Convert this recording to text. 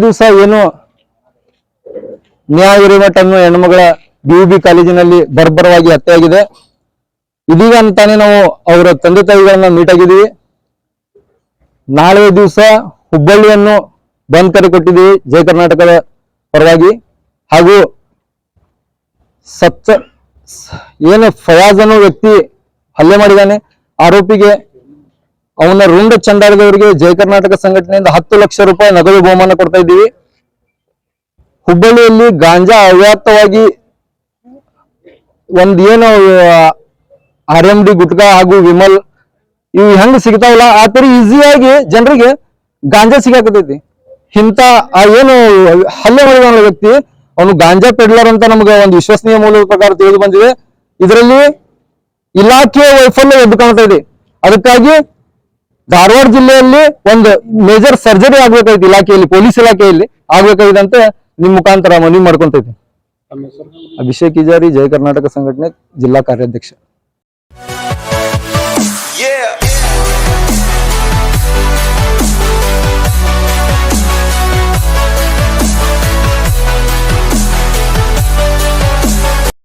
ದಿವಸ ಏನು ನ್ಯಾಯ ಹಿರೇಮಠ ಅನ್ನೋ ಹೆಣ್ಮಗಳ BUB ಕಾಲೇಜಿನಲ್ಲಿ ಬರ್ಬರವಾಗಿ ಹತ್ಯೆಯಾಗಿದೆ. ಇದೀಗ ಅಂತಾನೆ ನಾವು ಅವರ ತಂದೆ ತಾಯಿಗಳನ್ನ ಮೀಟ್ ಆಗಿದ್ದೀವಿ. ನಾಳೆ ದಿವಸ ಹುಬ್ಬಳ್ಳಿಯನ್ನು ಬಂದ್ ಕರೆ ಕೊಟ್ಟಿದ್ದೀವಿ ಜಯ ಕರ್ನಾಟಕದ ಪರವಾಗಿ. ಹಾಗೂ ಏನು ಫಯಾಜ್ ಅನ್ನೋ ವ್ಯಕ್ತಿ ಹಲ್ಲೆ ಮಾಡಿದ್ದಾನೆ, ಆರೋಪಿಗೆ ಅವನ ರುಂಡ ಚಂಡಾಲದವರಿಗೆ ಜಯ ಕರ್ನಾಟಕ ಸಂಘಟನೆಯಿಂದ 10 ಲಕ್ಷ ರೂಪಾಯಿ ನಗದು ಬಹುಮಾನ ಕೊಡ್ತಾ ಇದ್ದೀವಿ. ಹುಬ್ಬಳ್ಳಿಯಲ್ಲಿ ಗಾಂಜಾ ಅವ್ಯಾಪ್ತವಾಗಿ ಒಂದ್ ಏನು RMD ಗುಟ್ಕಾ ಹಾಗೂ ವಿಮಲ್ ಇವು ಹೆಂಗ್ ಸಿಗ್ತಾವಲ್ಲ ಆ ತರ ಈಸಿಯಾಗಿ ಜನರಿಗೆ ಗಾಂಜಾ ಸಿಗಾಕತೈತಿ. ಇಂತ ಏನು ಹಲ್ಲೆ ಮಾಡಿದ ವ್ಯಕ್ತಿ ಅವನು ಗಾಂಜಾ ಪೆಡ್ಲರ್ ಅಂತ ನಮ್ಗೆ ಒಂದು ವಿಶ್ವಸನೀಯ ಮೂಲದ ಪ್ರಕಾರ ತಿಳಿದು ಬಂದಿದೆ. ಇದರಲ್ಲಿ ಇಲಾಖೆಯ ವೈಫಲ್ಯ ಎದ್ದು ಕಾಣ್ತಾ ಇದೆ. ಅದಕ್ಕಾಗಿ ಧಾರವಾಡ ಜಿಲ್ಲೆಯಲ್ಲಿ ಒಂದು ಮೇಜರ್ ಸರ್ಜರಿ ಆಗ್ಬೇಕಾಯ್ತು, ಇಲಾಖೆಯಲ್ಲಿ ಪೊಲೀಸ್ ಇಲಾಖೆಯಲ್ಲಿ ಆಗ್ಬೇಕಾಗಿದೆ ಅಂತ ನಿಮ್ ಮುಖಾಂತರ ಮನವಿ ಮಾಡ್ಕೊಂತೈತಿ. ಅಭಿಷೇಕ್ ಇಜಾರಿ, ಜಯ ಕರ್ನಾಟಕ ಸಂಘಟನೆ ಜಿಲ್ಲಾ ಕಾರ್ಯಾಧ್ಯಕ್ಷ.